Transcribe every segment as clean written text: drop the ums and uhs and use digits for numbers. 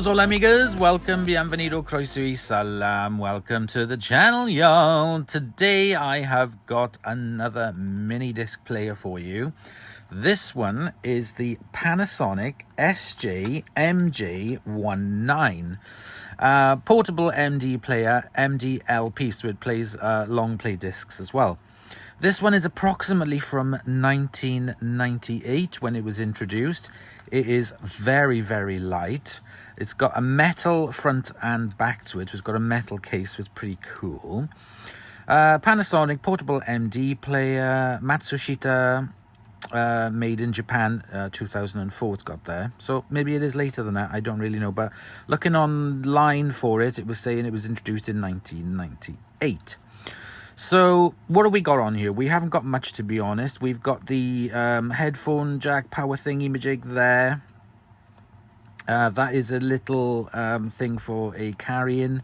Hola amigas, welcome, bienvenido, croeso y salam, welcome to the channel, y'all. Today I have got another mini disc player for you. This one is the Panasonic SJ-MJ119 portable MD player, MD LP, so it plays long play discs as well. This one is approximately from 1998 when it was introduced. It is very, very light. It's got a metal front and back to it. It's got a metal case, so it's pretty cool. Panasonic portable MD player, Matsushita, made in Japan, 2004 it's got there. So maybe it is later than that, I don't really know. But looking online for it, it was saying it was introduced in 1998. So what have we got on here? We haven't got much, to be honest. We've got the headphone jack power thingy-majig there. That is a little thing for a carrying,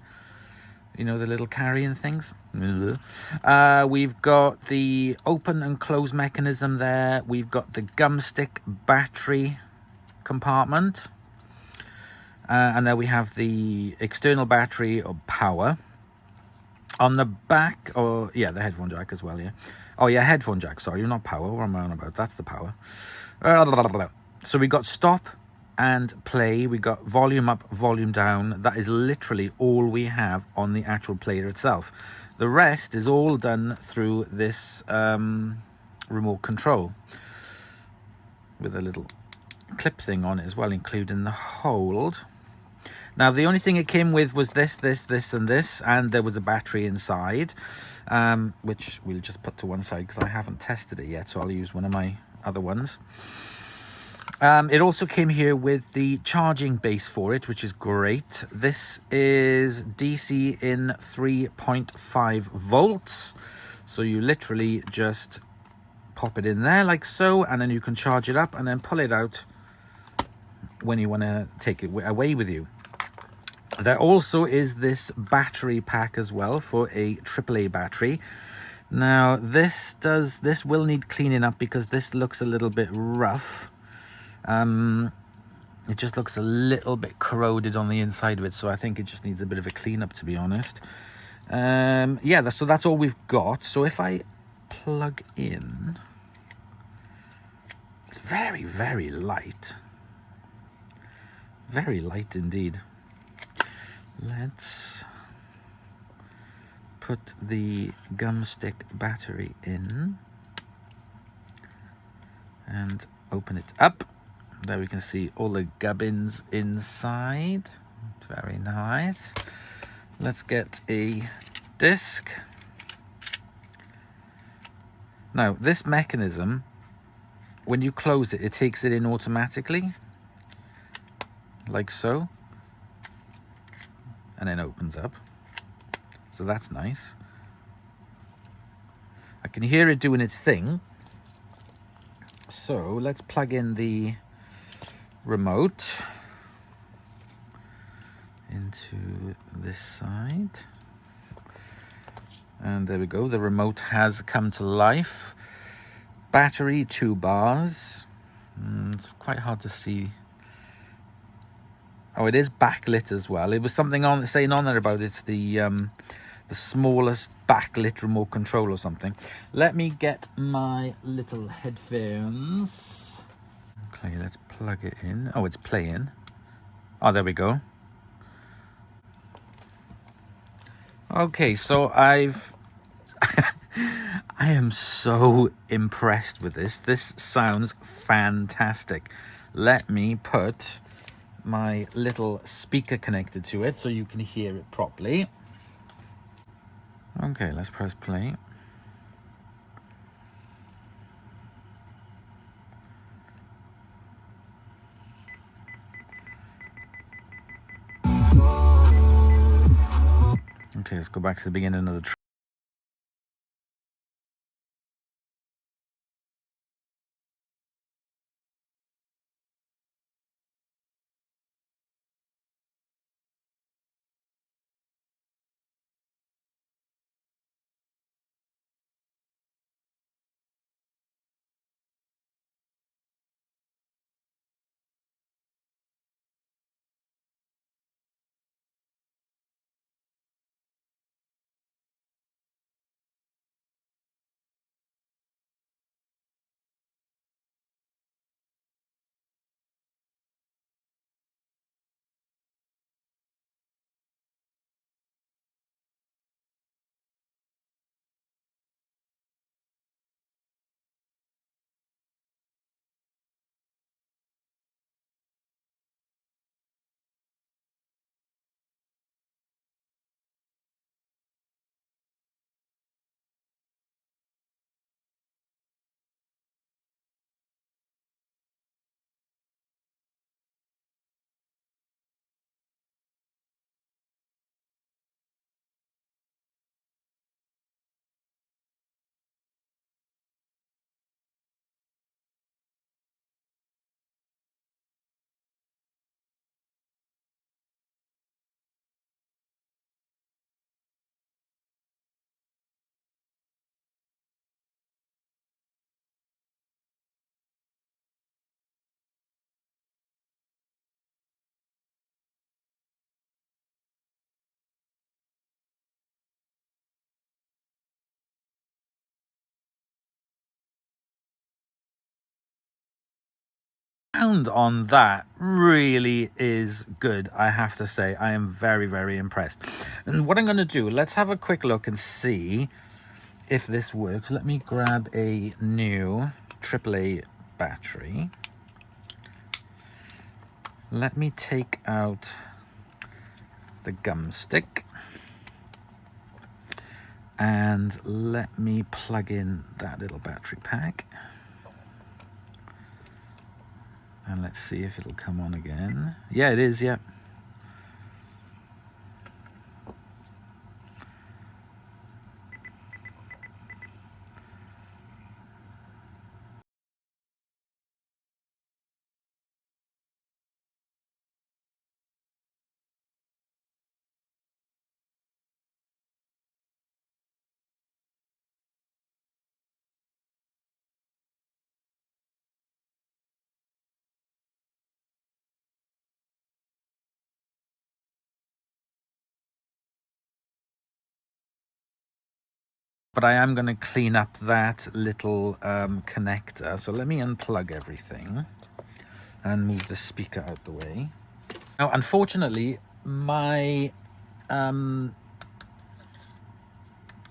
you know, the little carrying things. We've got the open and close mechanism there. We've got the gum stick battery compartment. And then we have the external battery or power. On the back, the headphone jack as well, yeah. Oh, yeah, headphone jack, sorry, not power. What am I on about? That's the power. So we got stop and play. We got volume up, volume down. That is literally all we have on the actual player itself. The rest is all done through this remote control with a little clip thing on it as well, including the hold. Now, the only thing it came with was this, and this, and there was a battery inside, which we'll just put to one side because I haven't tested it yet, so I'll use one of my other ones. It also came here with the charging base for it, which is great. This is DC in 3.5 volts, so you literally just pop it in there like so, and then you can charge it up and then pull it out when you want to take it away with you. There also is this battery pack as well for a AAA battery. Now this will need cleaning up because this looks a little bit rough. It just looks a little bit corroded on the inside of it, so I think it just needs a bit of a cleanup, to be honest. So that's all we've got. So if I plug in, it's very, very light. Very light indeed. Let's put the gum stick battery in and open it up. There we can see all the gubbins inside. Very nice. Let's get a disc. Now, this mechanism, when you close it, it takes it in automatically, like so. And then opens up, so that's nice. I can hear it doing its thing. So let's plug in the remote into this side, and there we go. The remote has come to life. Battery 2 bars. It's quite hard to see. Oh, it is backlit as well. It was something saying on there about it's the smallest backlit remote control or something. Let me get my little headphones. Okay, let's plug it in. Oh, it's playing. Oh, there we go. Okay, so I am so impressed with this. This sounds fantastic. Let me put my little speaker connected to it so you can hear it properly. Okay, let's press play. Okay, let's go back to the beginning of the sound on that really is good, I have to say. I am very, very impressed. And what I'm going to do, let's have a quick look and see if this works. Let me grab a new AAA battery. Let me take out the gum stick and let me plug in that little battery pack. And let's see if it'll come on again. Yeah, it is, yeah. But I am going to clean up that little connector. So let me unplug everything and move the speaker out the way. Now, unfortunately, my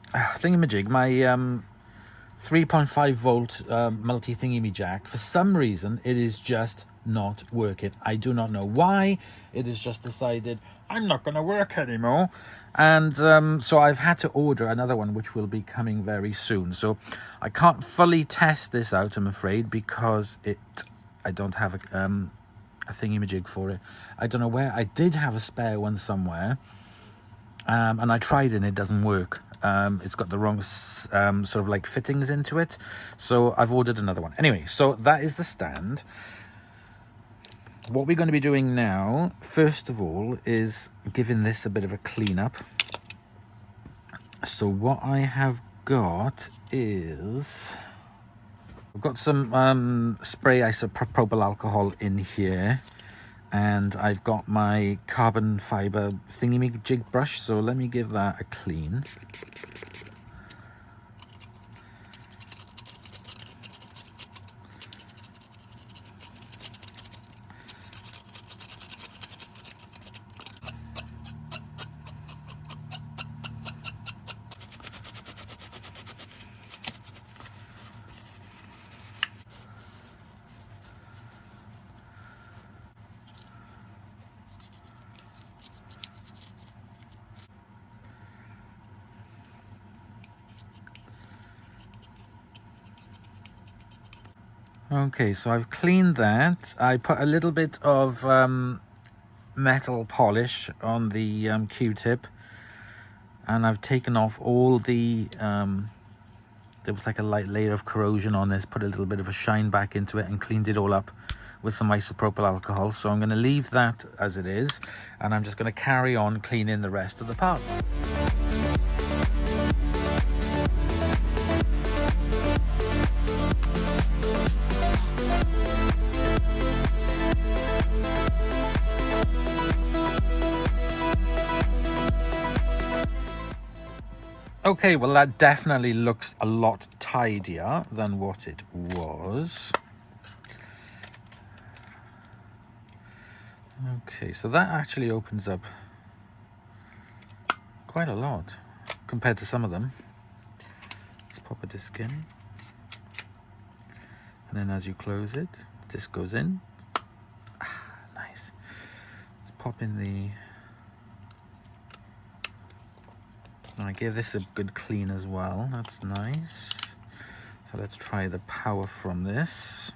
thingamajig, my 3.5 volt multi-thingy jack, for some reason, it is just not working. I do not know why. It has just decided I'm not going to work anymore. And so I've had to order another one, which will be coming very soon. So I can't fully test this out, I'm afraid, because I don't have a thingy-majig for it. I don't know where. I did have a spare one somewhere, and I tried it and it doesn't work. It's got the wrong sort of like fittings into it. So I've ordered another one. Anyway, so that is the stand. What we're going to be doing now, first of all, is giving this a bit of a clean up. So what I have got is, I've got some spray isopropyl alcohol in here, and I've got my carbon fiber thingy-majig brush. So let me give that a clean. Okay, so I've cleaned that. I put a little bit of metal polish on the Q-tip, and I've taken off all the there was like a light layer of corrosion on this, put a little bit of a shine back into it and cleaned it all up with some isopropyl alcohol. So I'm going to leave that as it is, and I'm just going to carry on cleaning the rest of the parts. Okay, well that definitely looks a lot tidier than what it was. Okay, so that actually opens up quite a lot compared to some of them. Let's pop a disc in. And then as you close it, disc goes in. Nice. Let's pop in the... And I gave this a good clean as well. That's nice. So let's try the power from this.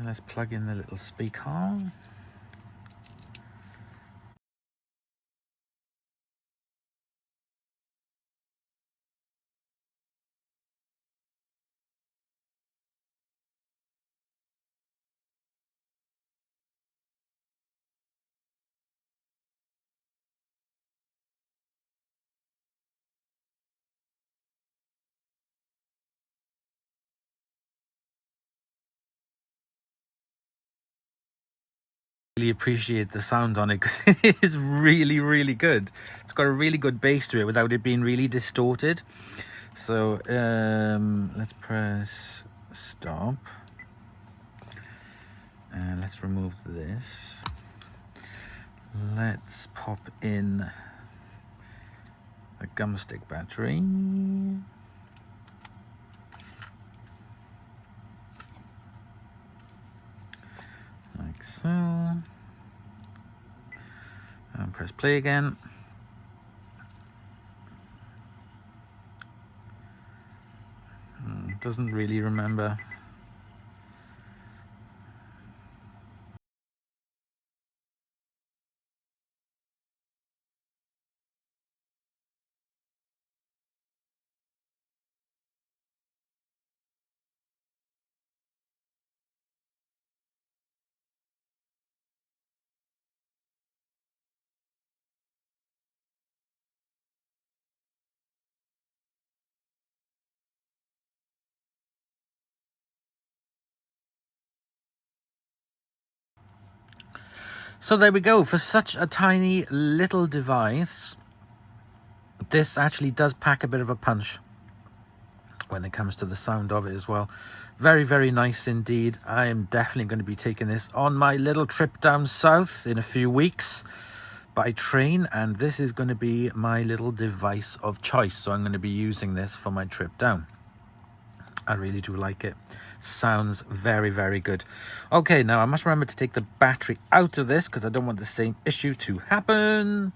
Let's plug in the little speaker. Really appreciate the sound on it because it is really, really good. It's got a really good bass to it without it being really distorted. So let's press stop and let's remove this. Let's pop in a gum stick battery. Like so. And press play again. Doesn't really remember. So there we go. For such a tiny little device, this actually does pack a bit of a punch when it comes to the sound of it as well. Very, very nice indeed. I am definitely going to be taking this on my little trip down south in a few weeks by train, and this is going to be my little device of choice. So I'm going to be using this for my trip down. I really do like it. Sounds very, very good. Okay, now I must remember to take the battery out of this because I don't want the same issue to happen.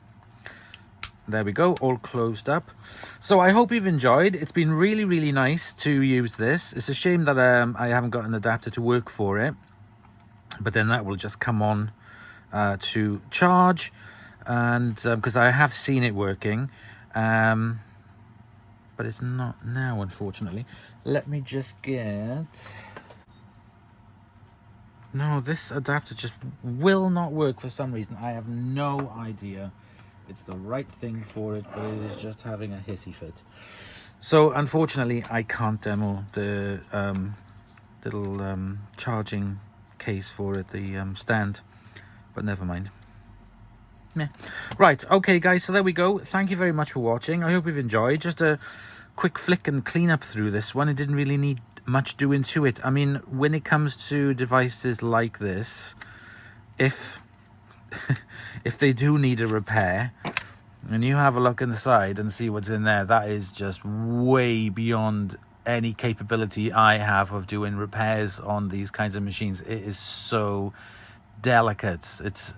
There we go, all closed up. So I hope you've enjoyed. It's been really, really nice to use this. It's a shame that I haven't got an adapter to work for it, but then that will just come on to charge, and because I have seen it working, but it's not now, unfortunately. Let me just get... No, this adapter just will not work for some reason. I have no idea. It's the right thing for it, but it is just having a hissy fit. So, unfortunately, I can't demo the little charging case for it, the stand, but never mind. Meh. Right, okay guys, so there we go. Thank you very much for watching. I hope you've enjoyed. Just a quick flick and clean up through this one. It didn't really need much doing to it. I mean, when it comes to devices like this, if if they do need a repair and you have a look inside and see what's in there, that is just way beyond any capability I have of doing repairs on these kinds of machines. It is so delicate. It's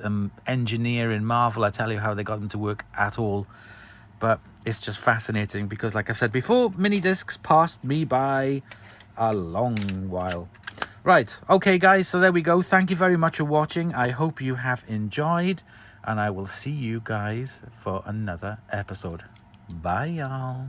engineering marvel. I tell you how they got them to work at all. But it's just fascinating because, like I've said before, mini discs passed me by a long while. Right, okay guys, so there we go. Thank you very much for watching. I hope you have enjoyed, and I will see you guys for another episode. Bye y'all.